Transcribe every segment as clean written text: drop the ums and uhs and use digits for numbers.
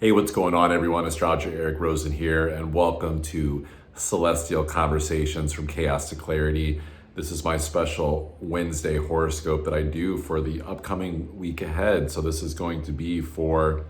Hey, what's going on, everyone? Astrologer Eric Rosen here, and welcome to Celestial Conversations from Chaos to Clarity. This is my special Wednesday horoscope that I do for the upcoming week ahead. So this is going to be for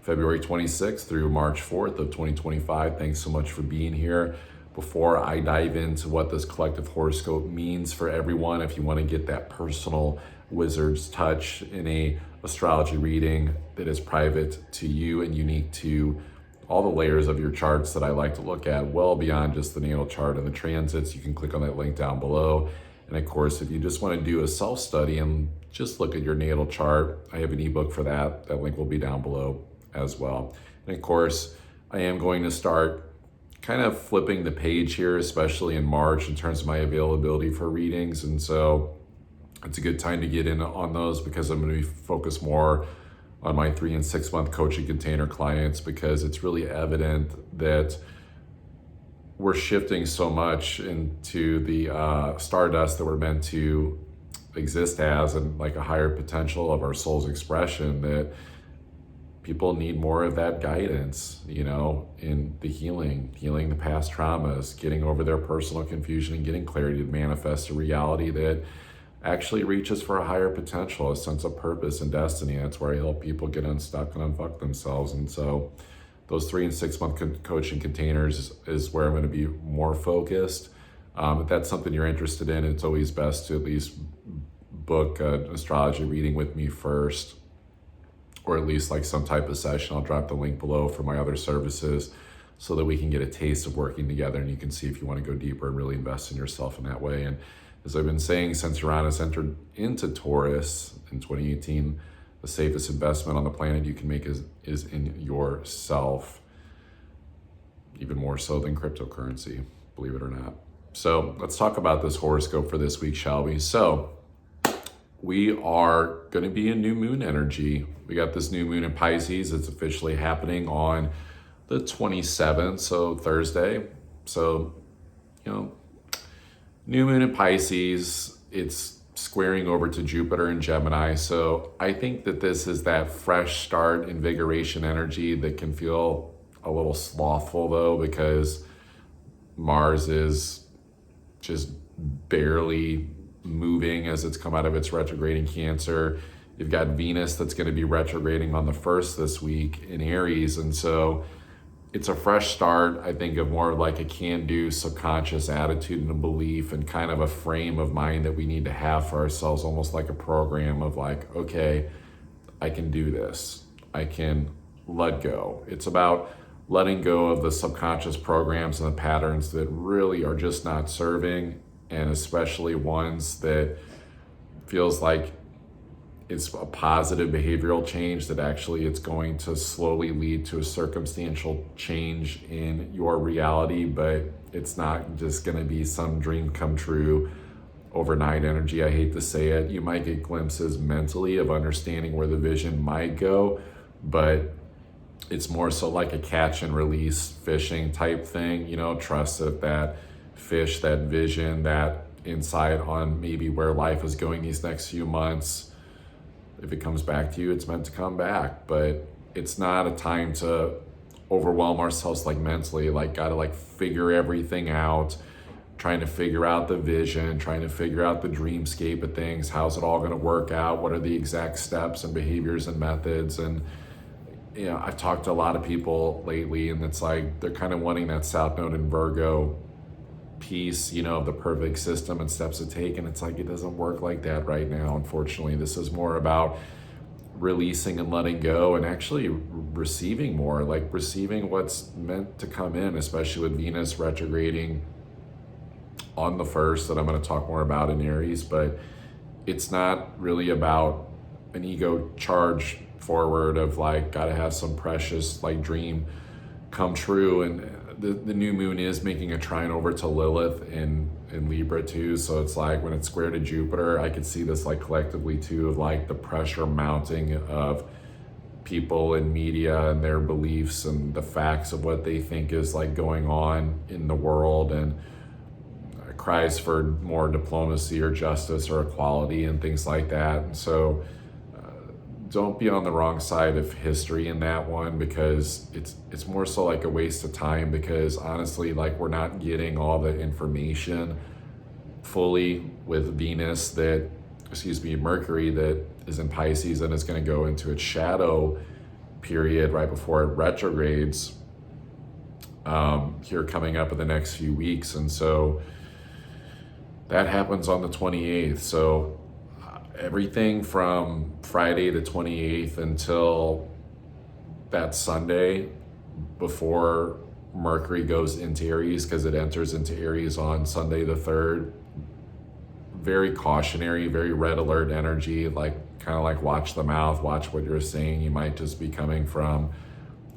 February 26th through March 4th of 2025. Thanks so much for being here. Before I dive into what this collective horoscope means for everyone, if you want to get that personal wizard's touch in a astrology reading that is private to you and unique to all the layers of your charts that I like to look at, well beyond just the natal chart and the transits, you can click on that link down below. And of course, if you just want to do a self-study and just look at your natal chart, I have an ebook for that. That link will be down below as well. And of course, I am going to start kind of flipping the page here, especially in March, in terms of my availability for readings. And so it's a good time to get in on those because I'm going to be focused more on my 3 and 6 month coaching container clients, because it's really evident that we're shifting so much into the stardust that we're meant to exist as, and like a higher potential of our soul's expression, that people need more of that guidance, in the healing the past traumas, getting over their personal confusion and getting clarity to manifest a reality that actually reaches for a higher potential, a sense of purpose and destiny. That's where I help people get unstuck and unfuck themselves. And so those 3 and 6 month coaching containers is where I'm going to be more focused. If that's something you're interested in, it's always best to at least book an astrology reading with me first, or at least like some type of session. I'll drop the link below for my other services so that we can get a taste of working together, and you can see if you want to go deeper and really invest in yourself in that way. And as I've been saying, since Uranus entered into Taurus in 2018, the safest investment on the planet you can make is in yourself, even more so than cryptocurrency, believe it or not. So let's talk about this horoscope for this week, shall we? So we are going to be in new moon energy. We got this new moon in Pisces. It's officially happening on the 27th, so Thursday. So, new moon in Pisces, it's squaring over to Jupiter in Gemini. So I think that this is that fresh start, invigoration energy that can feel a little slothful though, because Mars is just barely moving as it's come out of its retrograde in Cancer. You've got Venus that's going to be retrograding on the 1st this week in Aries. And so it's a fresh start, I think, of more like a can-do subconscious attitude and a belief and kind of a frame of mind that we need to have for ourselves, almost like a program of like, okay, I can do this. I can let go. It's about letting go of the subconscious programs and the patterns that really are just not serving, and especially ones that feels like it's a positive behavioral change that actually it's going to slowly lead to a circumstantial change in your reality, but it's not just going to be some dream come true overnight energy. I hate to say it. You might get glimpses mentally of understanding where the vision might go, but it's more so like a catch and release fishing type thing. Trust that fish, that vision, that insight on maybe where life is going these next few months, if it comes back to you, it's meant to come back. But it's not a time to overwhelm ourselves like mentally, like gotta like figure everything out, trying to figure out the vision, trying to figure out the dreamscape of things. How's it all gonna work out? What are the exact steps and behaviors and methods? And I've talked to a lot of people lately, and it's like they're kind of wanting that South Node in Virgo piece, of the perfect system and steps to take. And it's like, it doesn't work like that right now. Unfortunately, this is more about releasing and letting go, and actually receiving more, like receiving what's meant to come in, especially with Venus retrograding on the 1st, that I'm going to talk more about in Aries. But it's not really about an ego charge forward of like, gotta have some precious like dream come true. And the new moon is making a trine over to Lilith in Libra too. So it's like when it's square to Jupiter, I could see this like collectively too, of like the pressure mounting of people in media and their beliefs and the facts of what they think is like going on in the world, and cries for more diplomacy or justice or equality and things like that. And so don't be on the wrong side of history in that one, because it's more so like a waste of time, because honestly, like, we're not getting all the information fully with Venus that, excuse me, Mercury that is in Pisces and is going to go into its shadow period right before it retrogrades here coming up in the next few weeks. And so that happens on the 28th. So everything from Friday the 28th until that Sunday before Mercury goes into Aries, because it enters into Aries on Sunday the 3rd, very cautionary, very red alert energy, like kind of like watch the mouth, watch what you're saying. You might just be coming from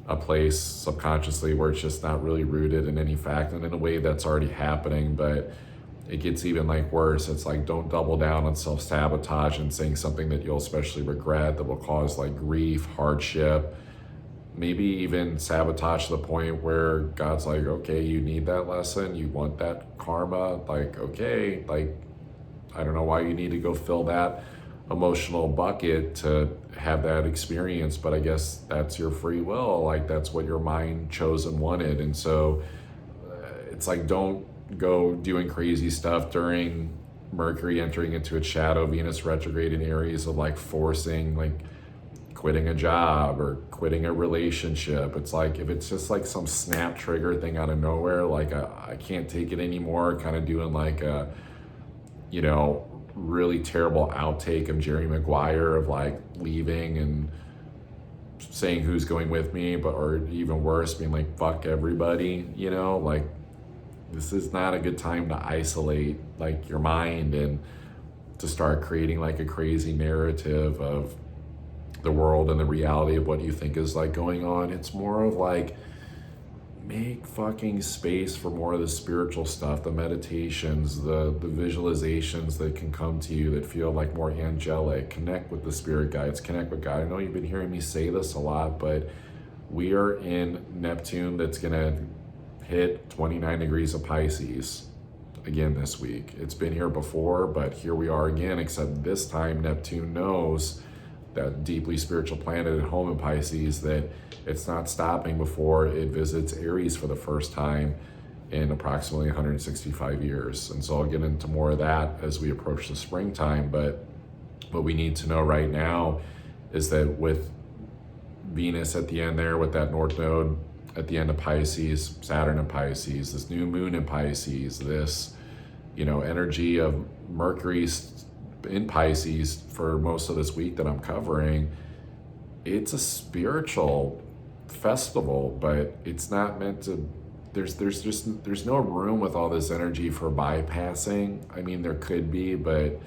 a place subconsciously where it's just not really rooted in any fact, and in a way that's already happening. But it gets even like worse. It's like, don't double down on self-sabotage and saying something that you'll especially regret, that will cause like grief, hardship, maybe even sabotage to the point where God's like, okay, you need that lesson, you want that karma, like, okay, like, I don't know why you need to go fill that emotional bucket to have that experience, but I guess that's your free will. Like, that's what your mind chose and wanted. And so it's like, don't go doing crazy stuff during Mercury entering into its shadow, Venus retrograde in Aries, of like forcing, like quitting a job or quitting a relationship. It's like, if it's just like some snap trigger thing out of nowhere, like I can't take it anymore, kind of doing like a, you know, really terrible outtake of Jerry Maguire of like leaving and saying who's going with me, but, or even worse, being like, fuck everybody, you know, like, this is not a good time to isolate like your mind and to start creating like a crazy narrative of the world and the reality of what you think is like going on. It's more of like, make fucking space for more of the spiritual stuff, the meditations, the visualizations that can come to you that feel like more angelic. Connect with the spirit guides, connect with God. I know you've been hearing me say this a lot, but we are in Neptune that's gonna hit 29 degrees of Pisces again this week. It's been here before, but here we are again, except this time Neptune knows, that deeply spiritual planet at home in Pisces, that it's not stopping before it visits Aries for the first time in approximately 165 years. And so I'll get into more of that as we approach the springtime. But what we need to know right now is that with Venus at the end there, with that North Node at the end of Pisces, Saturn in Pisces, this new moon in Pisces, this, you know, energy of Mercury in Pisces for most of this week that I'm covering, it's a spiritual festival, but it's not meant to, there's no room with all this energy for bypassing. I mean, there could be, but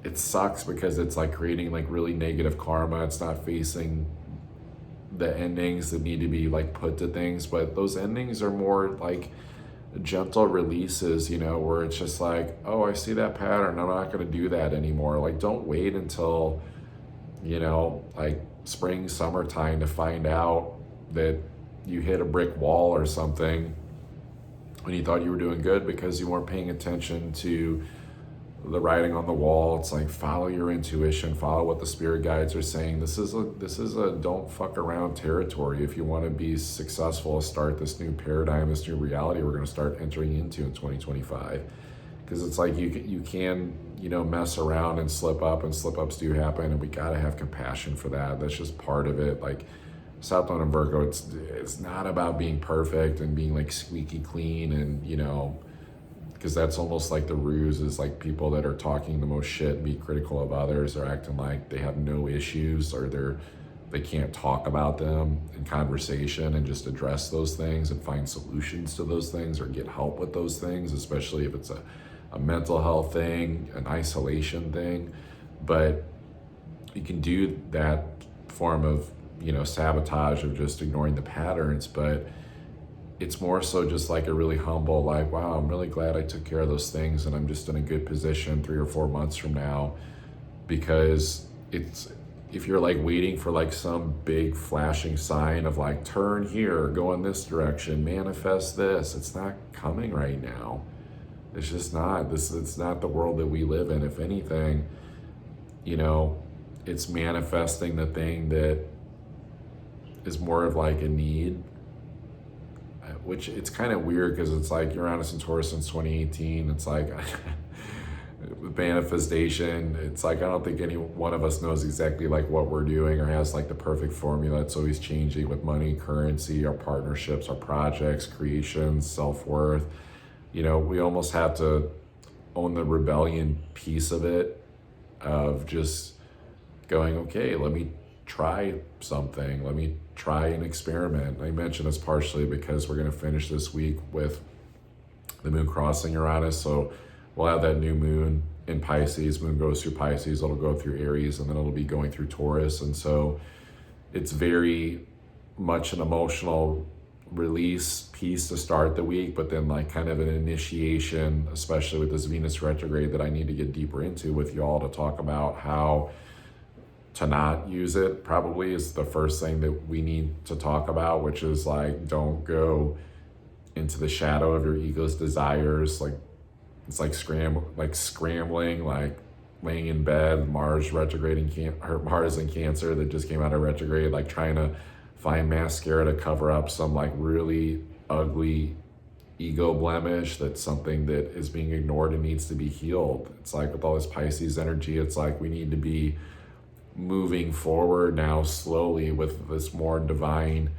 it sucks because it's like creating like really negative karma. It's not facing the endings that need to be like put to things, but those endings are more like gentle releases, you know, where it's just like, oh, I see that pattern, I'm not going to do that anymore. Like, don't wait until, you know, like spring, summertime to find out that you hit a brick wall or something when you thought you were doing good because you weren't paying attention to the writing on the wall. It's like, follow your intuition, follow what the spirit guides are saying. This is a don't fuck around territory. If you want to be successful, start this new paradigm, this new reality we're going to start entering into in 2025. Because it's like, you can, you know, mess around and slip up, and slip ups do happen, and we got to have compassion for that. That's just part of it. Like, South Node and Virgo, it's not about being perfect and being like squeaky clean, and, you know, because that's almost like the ruse, is like people that are talking the most shit and be critical of others are acting like they have no issues, or they can't talk about them in conversation and just address those things and find solutions to those things or get help with those things, especially if it's a mental health thing, an isolation thing. But you can do that form of, you know, sabotage of just ignoring the patterns, but it's more so just like a really humble, like, wow, I'm really glad I took care of those things, and I'm just in a good position 3 or 4 months from now. Because it's, if you're like waiting for like some big flashing sign of like, turn here, go in this direction, manifest this, it's not coming right now. It's just not. It's not the world that we live in. If anything, you know, it's manifesting the thing that is more of like a need, which it's kind of weird because it's like Uranus and Taurus since 2018. It's like with manifestation, it's like I don't think any one of us knows exactly like what we're doing or has like the perfect formula. It's always changing with money, currency, our partnerships, our projects, creations, self-worth. We almost have to own the rebellion piece of it, of just going, okay, let me try something. Let me try an experiment. I mention this partially because we're going to finish this week with the moon crossing Uranus. So we'll have that new moon in Pisces. Moon goes through Pisces, it'll go through Aries, and then it'll be going through Taurus. And so it's very much an emotional release piece to start the week, but then like kind of an initiation, especially with this Venus retrograde, that I need to get deeper into with y'all to talk about how to not use it. Probably is the first thing that we need to talk about, which is like, don't go into the shadow of your ego's desires. Like it's like scrambling, like laying in bed, Mars retrograding, Mars in Cancer that just came out of retrograde, like trying to find mascara to cover up some like really ugly ego blemish. That's something that is being ignored and needs to be healed. It's like with all this Pisces energy, it's like we need to be moving forward now slowly with this more divine,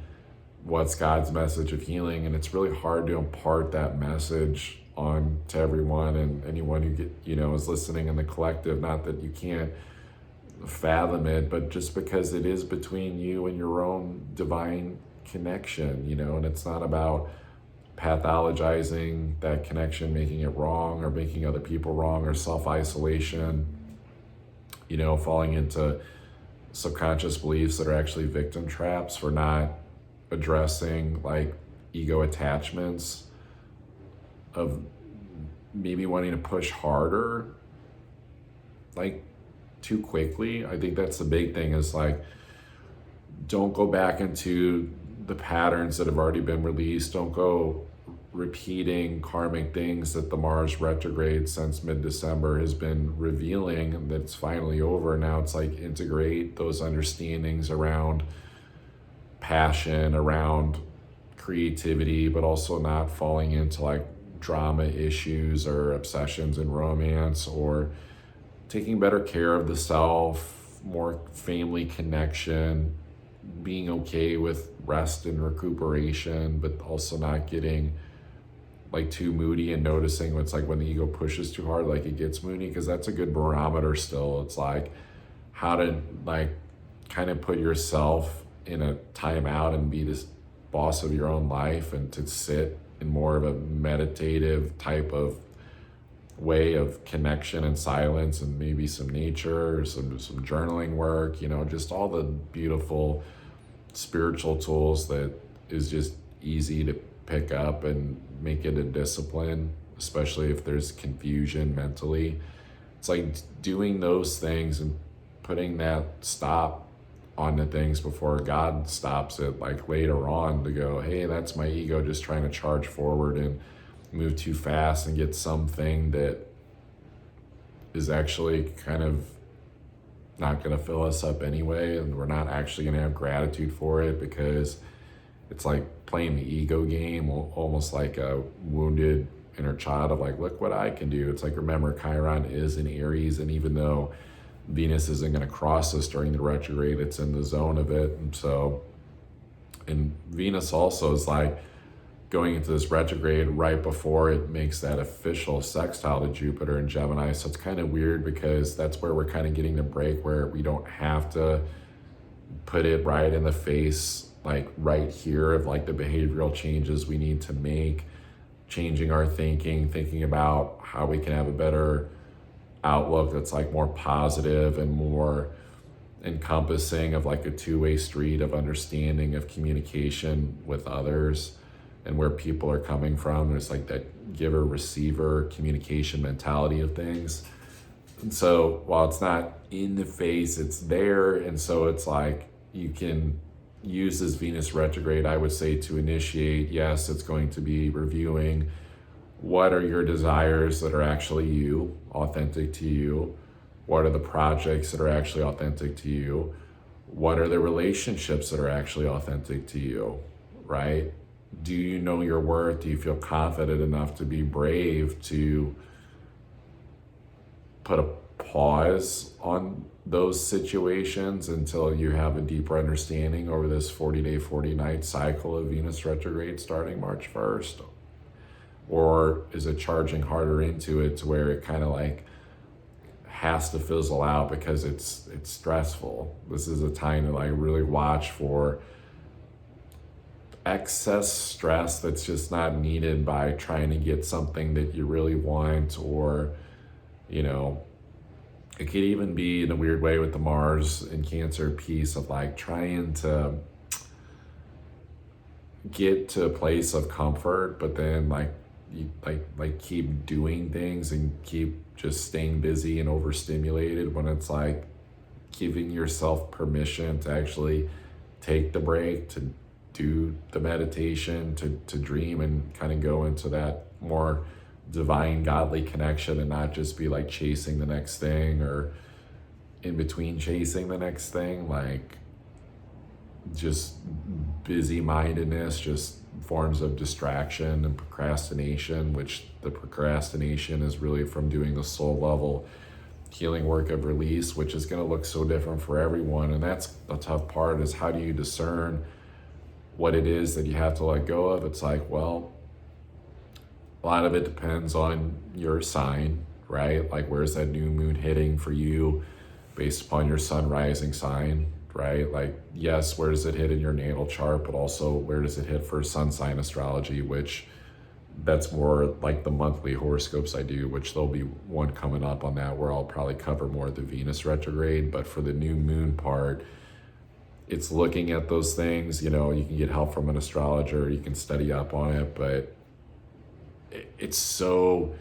what's God's message of healing. And it's really hard to impart that message on to everyone and anyone who is listening in the collective. Not that you can't fathom it, but just because it is between you and your own divine connection, and it's not about pathologizing that connection, making it wrong or making other people wrong, or self-isolation, falling into subconscious beliefs that are actually victim traps for not addressing like ego attachments of maybe wanting to push harder like too quickly. I think that's the big thing, is like, don't go back into the patterns that have already been released. Don't go repeating karmic things that the Mars retrograde since mid-December has been revealing, and that's finally over. Now it's like integrate those understandings around passion, around creativity, but also not falling into like drama issues or obsessions in romance, or taking better care of the self, more family connection, being okay with rest and recuperation, but also not getting like too moody and noticing what's like when the ego pushes too hard, like it gets moody, because that's a good barometer still. It's like how to like kind of put yourself in a timeout and be this boss of your own life, and to sit in more of a meditative type of way of connection and silence, and maybe some nature, or some journaling work, just all the beautiful spiritual tools that is just easy to pick up and make it a discipline, especially if there's confusion mentally. It's like doing those things and putting that stop on the things before God stops it, like later on, to go, hey, that's my ego just trying to charge forward and move too fast and get something that is actually kind of not going to fill us up anyway, and we're not actually going to have gratitude for it, because it's like playing the ego game, almost like a wounded inner child of like, look what I can do. It's like, remember, Chiron is in Aries, and even though Venus isn't going to cross us during the retrograde, it's in the zone of it. And Venus also is like going into this retrograde right before it makes that official sextile to Jupiter in Gemini. So it's kind of weird, because that's where we're kind of getting the break, where we don't have to put it right in the face, like right here, of like the behavioral changes we need to make, changing our thinking about how we can have a better outlook that's like more positive and more encompassing of like a two-way street of understanding of communication with others and where people are coming from. There's like that giver-receiver communication mentality of things. And so while it's not in the face, it's there. And so it's like you can use this Venus retrograde, I would say, to initiate. Yes, it's going to be reviewing what are your desires that are actually you, authentic to you, What are the projects that are actually authentic to you? What are the relationships that are actually authentic to you, right? Do you know your worth? Do you feel confident enough to be brave to put a pause on those situations until you have a deeper understanding over this 40-day, 40-night cycle of Venus retrograde starting March 1st? Or is it charging harder into it to where it kind of like has to fizzle out because it's stressful? This is a time to like really watch for excess stress that's just not needed by trying to get something that you really want, or you know, it could even be in a weird way with the Mars and Cancer piece of like trying to get to a place of comfort, but then like you like keep doing things and keep just staying busy and overstimulated, when it's like giving yourself permission to actually take the break, to do the meditation, to dream and kind of go into that more divine godly connection, and not just be like chasing the next thing or in between chasing the next thing, like just busy mindedness, just forms of distraction and procrastination, which the procrastination is really from doing the soul level healing work of release, which is going to look so different for everyone. And that's the tough part, is how do you discern what it is that you have to let go of? It's like, well, a lot of it depends on your sign, right? Like, where's that new moon hitting for you based upon your sun rising sign, right? Like, yes, where does it hit in your natal chart, but also where does it hit for sun sign astrology, which that's more like the monthly horoscopes I do, which there'll be one coming up on that where I'll probably cover more of the Venus retrograde. But for the new moon part, it's looking at those things. You know, you can get help from an astrologer, you can study up on it, but it's so,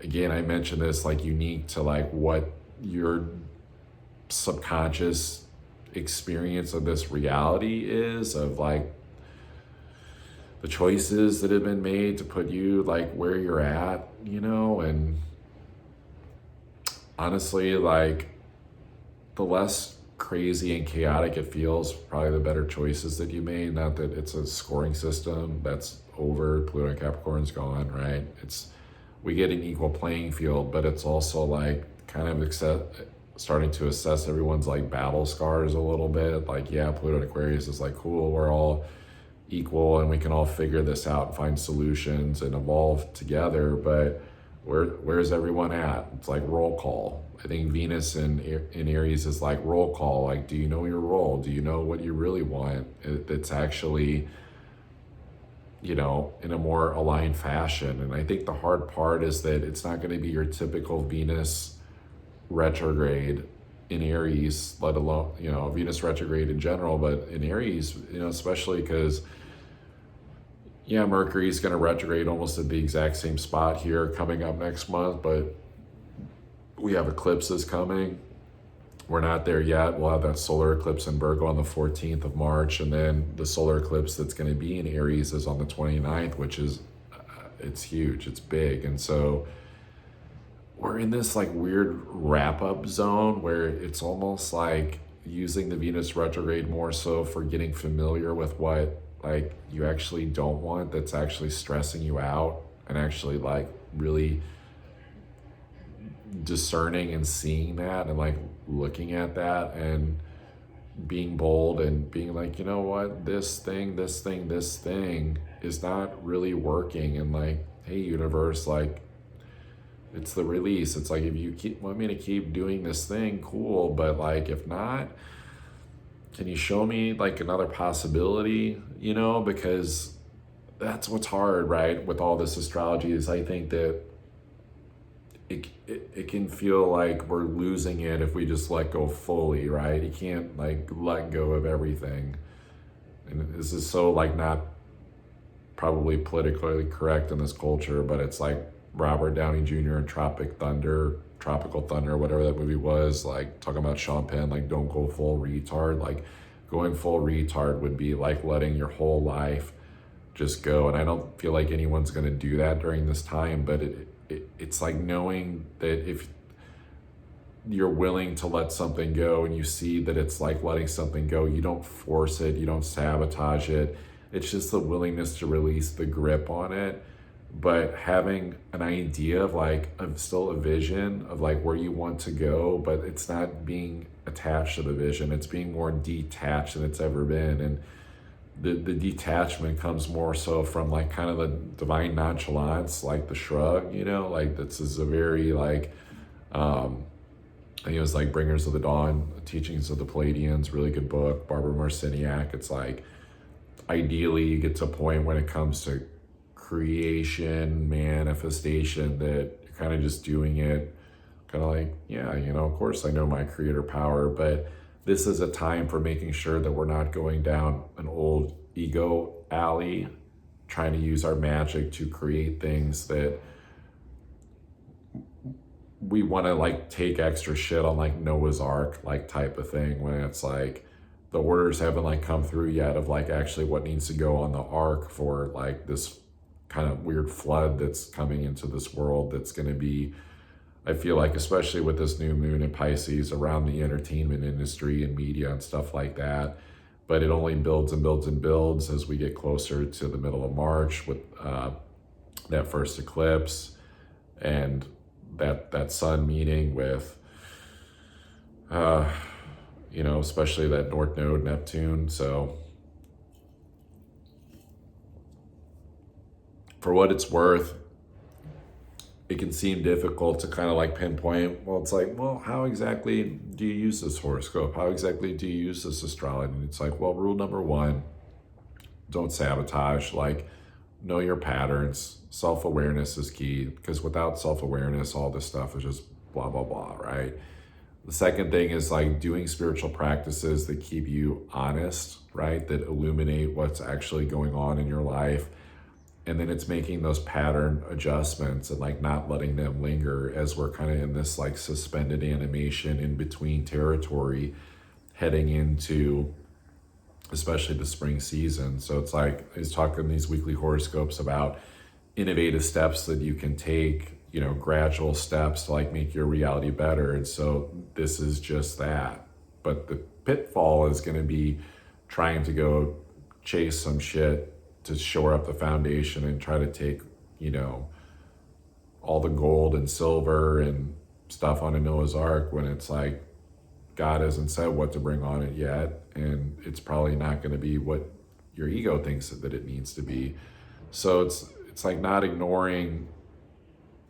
again, I mentioned this, like unique to like what your subconscious experience of this reality is, of like the choices that have been made to put you like where you're at, you know. And honestly, like the less crazy and chaotic it feels, probably the better choices that you made. Not that it's a scoring system, that's over. Pluto and Capricorn's gone, right? It's, we get an equal playing field, but it's also like kind of starting to assess everyone's like battle scars a little bit. Like, yeah, Pluto and Aquarius is like, cool, we're all equal and we can all figure this out and find solutions and evolve together, but where's everyone at? It's like roll call. I think Venus in Aries is like roll call. Like, do you know your role? Do you know what you really want? It's actually, you know, in a more aligned fashion. And I think the hard part is that it's not going to be your typical Venus retrograde in Aries, let alone, you know, Venus retrograde in general, but in Aries, you know, especially because, yeah, Mercury is going to retrograde almost at the exact same spot here coming up next month, but we have eclipses coming. We're not there yet. We'll have that solar eclipse in Virgo on the 14th of March, and then the solar eclipse that's going to be in Aries is on the 29th, which is, it's huge, it's big. And so we're in this like weird wrap-up zone where it's almost like using the Venus retrograde more so for getting familiar with what like you actually don't want, that's actually stressing you out, and actually like really discerning and seeing that and like looking at that and being bold and being like, you know what, this thing is not really working. And like, hey universe, like it's the release. It's like, if you want me to keep doing this thing, cool, but like if not, can you show me like another possibility, you know? Because that's what's hard, right, with all this astrology, is I think that it can feel like we're losing it if we just let go fully, right? You can't like let go of everything. And this is so like not probably politically correct in this culture, but it's like Robert Downey Jr. in Tropical Thunder, whatever that movie was, like talking about Sean Penn, like don't go full retard. Like going full retard would be like letting your whole life just go. And I don't feel like anyone's going to do that during this time, but it's like knowing that if you're willing to let something go and you see that it's like letting something go. You don't force it, you don't sabotage it. It's just the willingness to release the grip on it, but having an idea of like, of still a vision of like where you want to go, but it's not being attached to the vision. It's being more detached than it's ever been. And the detachment comes more so from like kind of the divine nonchalance, like the shrug, you know, like this is a very like, I think it was like Bringers of the Dawn, Teachings of the Palladians, really good book, Barbara Marciniak. It's like, ideally you get to a point when it comes to creation, manifestation, that you're kind of just doing it kind of like, yeah, you know, of course I know my creator power, but this is a time for making sure that we're not going down an old ego alley, trying to use our magic to create things that we want to like take extra shit on, like Noah's Ark like type of thing, when it's like the orders haven't like come through yet of like actually what needs to go on the ark for like this kind of weird flood that's coming into this world that's going to be, I feel like, especially with this new moon in Pisces, around the entertainment industry and media and stuff like that. But it only builds and builds and builds as we get closer to the middle of March with that first eclipse and that sun meeting with, you know, especially that North Node Neptune. So for what it's worth, it can seem difficult to kind of like pinpoint, well, it's like, well, how exactly do you use this horoscope? How exactly do you use this astrology? And it's like, well, rule number one, don't sabotage, like know your patterns. Self-awareness is key, because without self-awareness, all this stuff is just blah, blah, blah, right? The second thing is like doing spiritual practices that keep you honest, right? That illuminate what's actually going on in your life. And then it's making those pattern adjustments and like not letting them linger as we're kind of in this like suspended animation in between territory heading into especially the spring season. So it's like, he's talking these weekly horoscopes about innovative steps that you can take, you know, gradual steps to like make your reality better. And so this is just that. But the pitfall is going to be trying to go chase some shit to shore up the foundation and try to take, you know, all the gold and silver and stuff on a Noah's Ark, when it's like God hasn't said what to bring on it yet, and it's probably not going to be what your ego thinks that it needs to be. So it's like not ignoring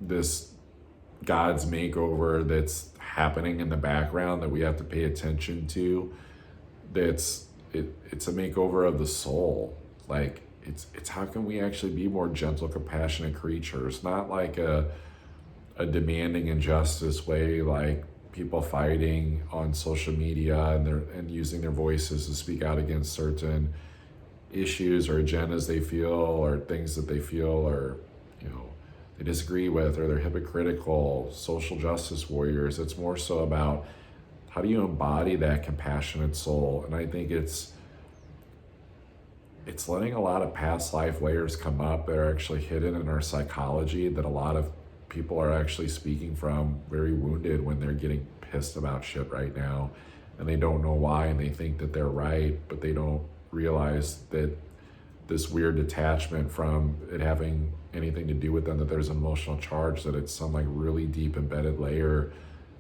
this God's makeover that's happening in the background that we have to pay attention to. It's a makeover of the soul. Like it's how can we actually be more gentle, compassionate creatures, not like a demanding injustice way, like people fighting on social media and using their voices to speak out against certain issues or agendas they feel, or things that they feel, or, you know, they disagree with, or they're hypocritical social justice warriors. It's more so about how do you embody that compassionate soul. And I think it's letting a lot of past life layers come up that are actually hidden in our psychology, that a lot of people are actually speaking from very wounded when they're getting pissed about shit right now, and they don't know why, and they think that they're right, but they don't realize that this weird detachment from it having anything to do with them, that there's an emotional charge, that it's some like really deep embedded layer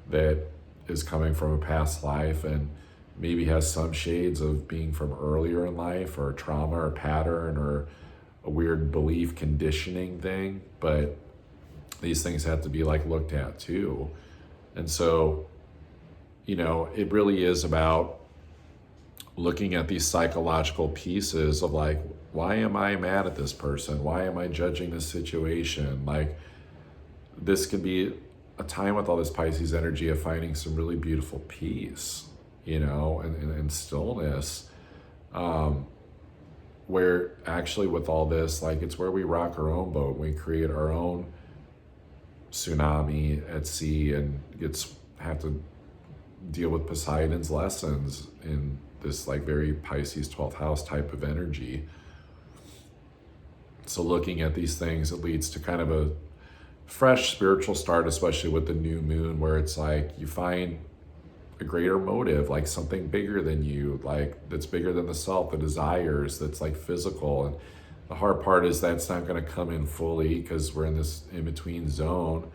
that is coming from a past life and maybe has some shades of being from earlier in life, or trauma or pattern, or a weird belief conditioning thing. But these things have to be like looked at too. And so, you know, it really is about looking at these psychological pieces of like, why am I mad at this person? Why am I judging this situation? Like, this could be a time with all this Pisces energy of finding some really beautiful peace, you know, and stillness, where actually with all this, like, it's where we rock our own boat. We create our own tsunami at sea and have to deal with Poseidon's lessons in this like very Pisces 12th house type of energy. So looking at these things, it leads to kind of a fresh spiritual start, especially with the new moon, where it's like you find a greater motive, like something bigger than you, like that's bigger than the self, the desires, that's like physical. And the hard part is that's not going to come in fully because we're in this in between zone,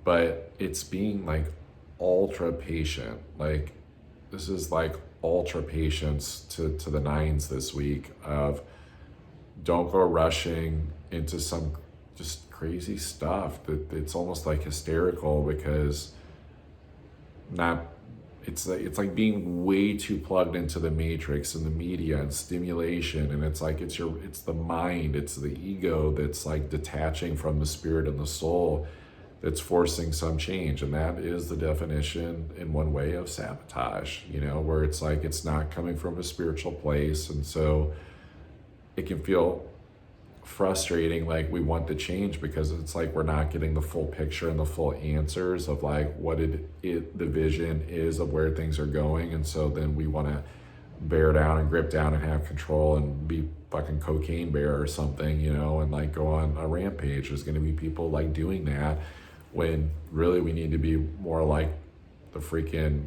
but it's being like ultra patient. Like this is like ultra patience to the nines this week of don't go rushing into some just crazy stuff that it's almost like hysterical because not it's like being way too plugged into the matrix and the media and stimulation, and it's like it's the mind, it's the ego that's like detaching from the spirit and the soul that's forcing some change. And that is the definition in one way of sabotage, you know, where it's like it's not coming from a spiritual place. And so it can feel frustrating, like we want the change because it's like we're not getting the full picture and the full answers of like what the vision is of where things are going. And so then we want to bear down and grip down and have control and be fucking cocaine bear or something, you know, and like go on a rampage. There's going to be people like doing that when really we need to be more like the freaking,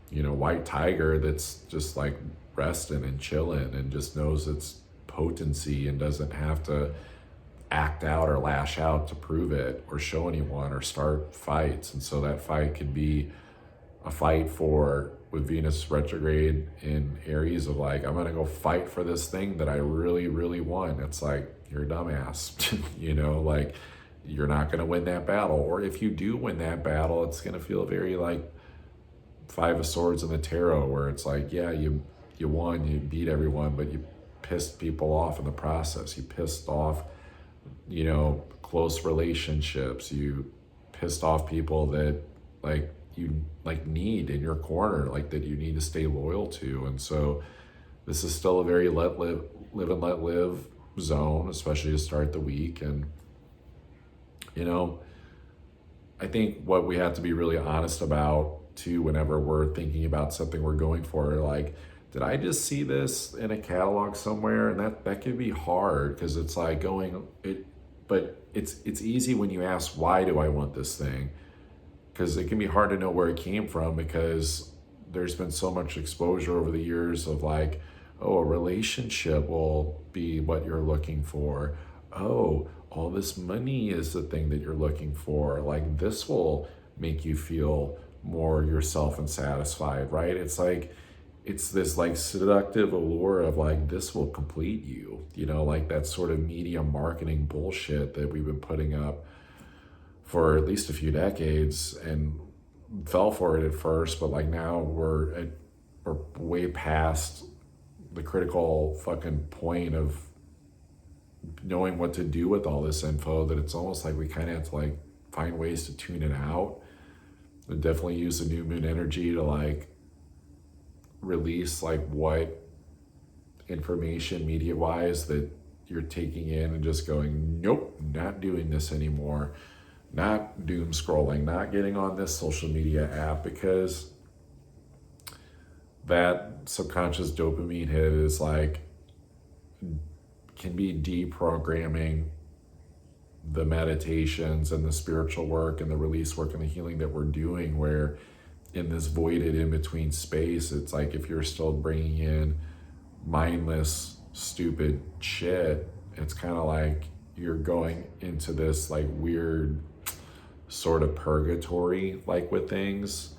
you know, white tiger that's just like resting and chilling and just knows its potency and doesn't have to act out or lash out to prove it or show anyone or start fights. And so that fight could be a fight for, with Venus retrograde in Aries, of like, I'm gonna go fight for this thing that I really, really want. It's like, you're a dumbass, you know, like you're not gonna win that battle. Or if you do win that battle, it's gonna feel very like Five of Swords in the tarot, where it's like, yeah, you won, you beat everyone, but you pissed people off in the process. You pissed off, you know, close relationships. You pissed off people that like you like need in your corner, like that you need to stay loyal to. And so this is still a very live and let live zone, especially to start the week. And, you know, I think what we have to be really honest about too, whenever we're thinking about something we're going for, like, did I just see this in a catalog somewhere? And that can be hard because it's like but it's easy when you ask, why do I want this thing? Because it can be hard to know where it came from, because there's been so much exposure over the years of like, oh, a relationship will be what you're looking for. Oh, all this money is the thing that you're looking for. Like this will make you feel more yourself and satisfied, right? It's like, it's this like seductive allure of like, this will complete you, you know, like that sort of media marketing bullshit that we've been putting up for at least a few decades, and fell for it at first, but like now we're way past the critical fucking point of knowing what to do with all this info, that it's almost like we kind of have to like find ways to tune it out. And definitely use the new moon energy to like release like what information media wise that you're taking in and just going, nope, not doing this anymore, not doom scrolling, not getting on this social media app, because that subconscious dopamine hit is like, can be deprogramming the meditations and the spiritual work and the release work and the healing that we're doing, where in this voided in between space, it's like if you're still bringing in mindless, stupid shit, it's kind of like you're going into this like weird sort of purgatory, like with things.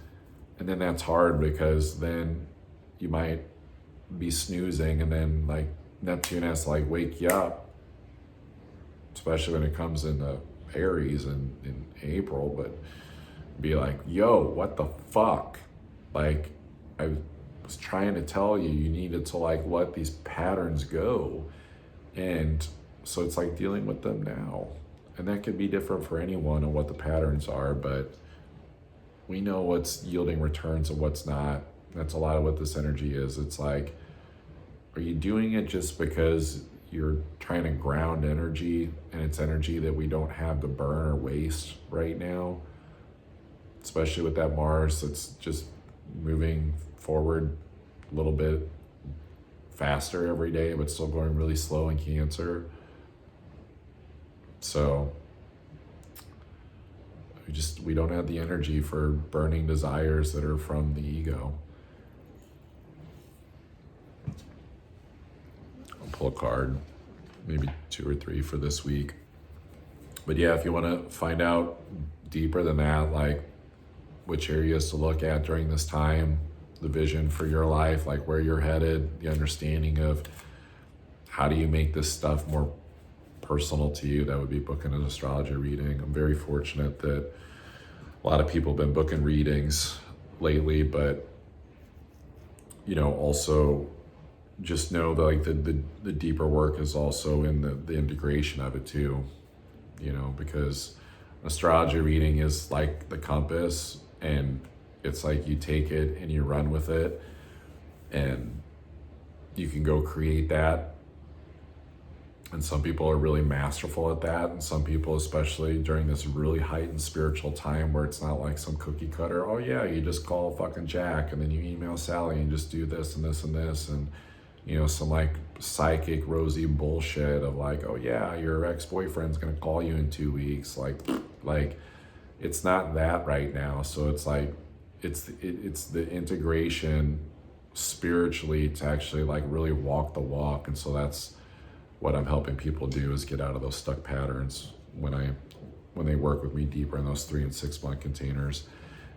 And then that's hard because then you might be snoozing and then like Neptune has to like wake you up, especially when it comes into Aries in April, but be like, yo, what the fuck? Like, I was trying to tell you, you needed to like let these patterns go. And so it's like dealing with them now. And that could be different for anyone and what the patterns are, but we know what's yielding returns and what's not. That's a lot of what this energy is. It's like, are you doing it just because you're trying to ground energy, and it's energy that we don't have to burn or waste right now? Especially with that Mars that's just moving forward a little bit faster every day, but still going really slow in Cancer. So We don't have the energy for burning desires that are from the ego. I'll pull a card, maybe 2 or 3 for this week. But yeah, if you want to find out deeper than that, like which areas to look at during this time, the vision for your life, like where you're headed, the understanding of how do you make this stuff more personal to you, that would be booking an astrology reading. I'm very fortunate that a lot of people have been booking readings lately, but also just know that like the deeper work is also in the integration of it too, because astrology reading is like the compass, and it's like you take it and you run with it, and you can go create that. And some people are really masterful at that, and some people, especially during this really heightened spiritual time where it's not like some cookie cutter, oh yeah, you just call fucking Jack and then you email Sally and just do this and this and this, and some like psychic rosy bullshit of like, oh yeah, your ex-boyfriend's gonna call you in 2 weeks. Like it's not that right now. So it's like it's the integration spiritually to actually like really walk the walk. And so that's what I'm helping people do, is get out of those stuck patterns when they work with me deeper in those 3 and 6 month containers.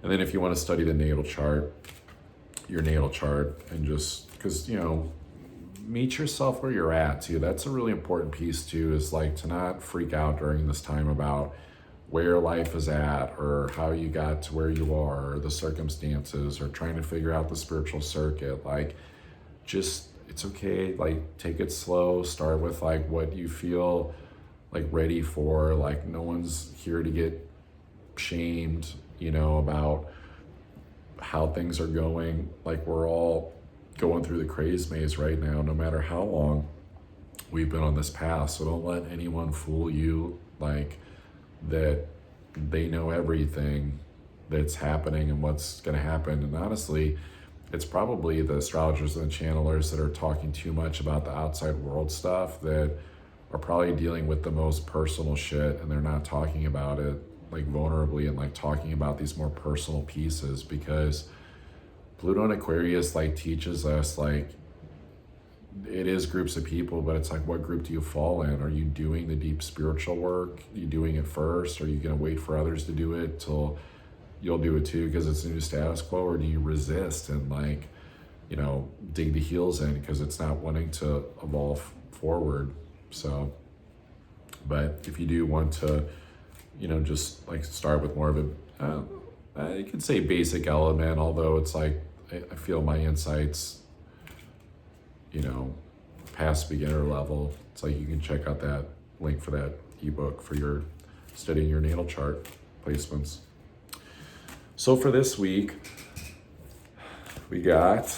And then if you want to study the natal chart, your natal chart, and just because meet yourself where you're at too. That's a really important piece too, is like to not freak out during this time about where life is at or how you got to where you are or the circumstances or trying to figure out the spiritual circuit. Like just, it's okay, like take it slow, start with like what you feel like ready for. Like no one's here to get shamed, about how things are going. Like we're all going through the craze maze right now, no matter how long we've been on this path. So don't let anyone fool you like that they know everything that's happening and what's going to happen. And honestly, it's probably the astrologers and the channelers that are talking too much about the outside world stuff that are probably dealing with the most personal shit, and they're not talking about it like vulnerably and like talking about these more personal pieces, because Pluto and Aquarius like teaches us like it is groups of people, but it's like, what group do you fall in? Are you doing the deep spiritual work? Are you doing it first? Are you going to wait for others to do it till you'll do it too because it's a new status quo? Or do you resist and like, dig the heels in because it's not wanting to evolve forward? So, but if you do want to, just like start with more of a, you could say basic element, although it's like, I feel my insights, past beginner level. It's like you can check out that link for that ebook for your studying your natal chart placements. So for this week, we got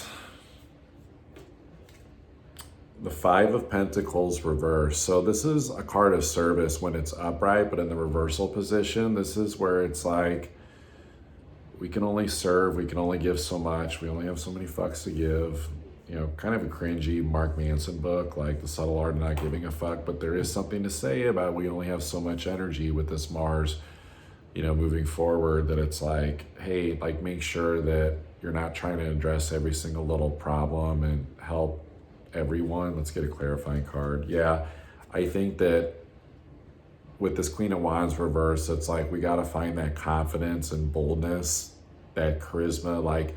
the 5 of Pentacles reversed. So this is a card of service when it's upright, but in the reversal position, this is where it's like, we can only serve, we can only give so much, we only have so many fucks to give. Kind of a cringy Mark Manson book, like The Subtle Art of Not Giving a Fuck, but there is something to say about we only have so much energy with this Mars, moving forward, that it's like, hey, like make sure that you're not trying to address every single little problem and help everyone. Let's get a clarifying card. Yeah, I think that with this Queen of Wands reverse, it's like we got to find that confidence and boldness, that charisma, like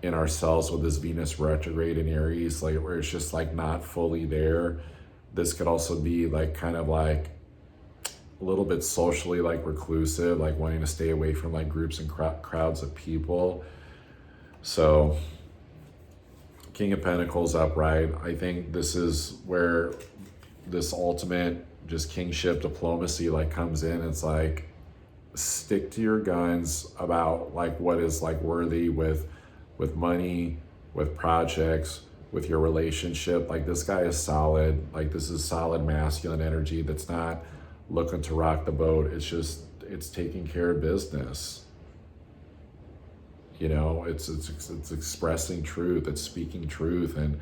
in ourselves with this Venus retrograde in Aries, like where it's just like not fully there. This could also be like kind of like a little bit socially like reclusive, like wanting to stay away from like groups and crowds of people. So King of Pentacles upright, I think this is where this ultimate just kingship diplomacy like comes in. It's like, stick to your guns about like what is like worthy with money, with projects, with your relationship. Like this guy is solid. Like this is solid masculine energy that's not looking to rock the boat. It's taking care of business. It's expressing truth, it's speaking truth and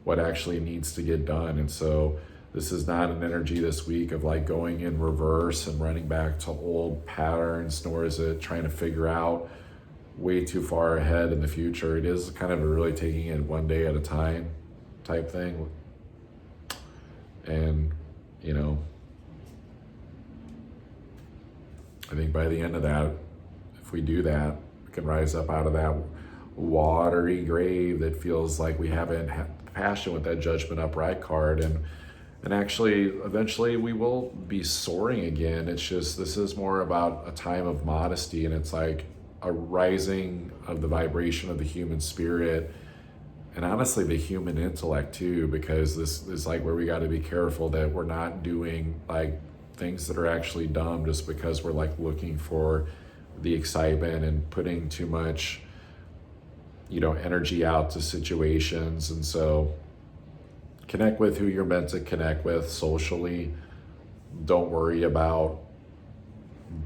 what actually needs to get done. And so This is not an energy this week of like going in reverse and running back to old patterns, nor is it trying to figure out way too far ahead in the future. It is kind of a really taking it one day at a time type thing. And, you know, I think by the end of that, if we do that, we can rise up out of that watery grave that feels like we haven't had passion with that Judgment upright card, and actually eventually we will be soaring again. It's just, this is more about a time of modesty, and it's like a rising of the vibration of the human spirit, and honestly the human intellect too, because this is like where we got to be careful that we're not doing like things that are actually dumb just because we're like looking for the excitement and putting too much, you know, energy out to situations. And so connect with who you're meant to connect with socially. Don't worry about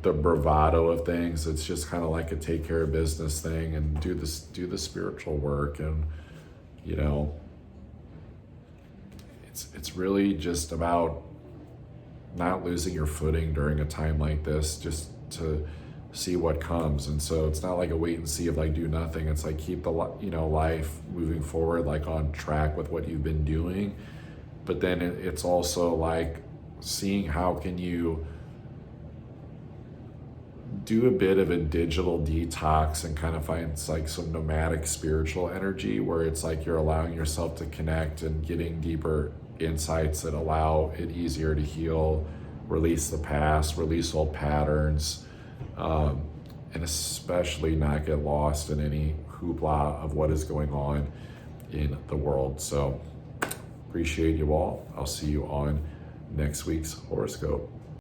the bravado of things. It's just kind of like a take care of business thing, and do the spiritual work. And, you know, it's really just about not losing your footing during a time like this, just to see what comes. And so it's not like a wait and see of like do nothing. It's like keep the, you know, life moving forward, like on track with what you've been doing. But then it's also like seeing how can you do a bit of a digital detox and kind of find like some nomadic spiritual energy where it's like you're allowing yourself to connect and getting deeper insights that allow it easier to heal, release the past, release old patterns, and especially not get lost in any hoopla of what is going on in the world. So appreciate you all. I'll see you on next week's horoscope.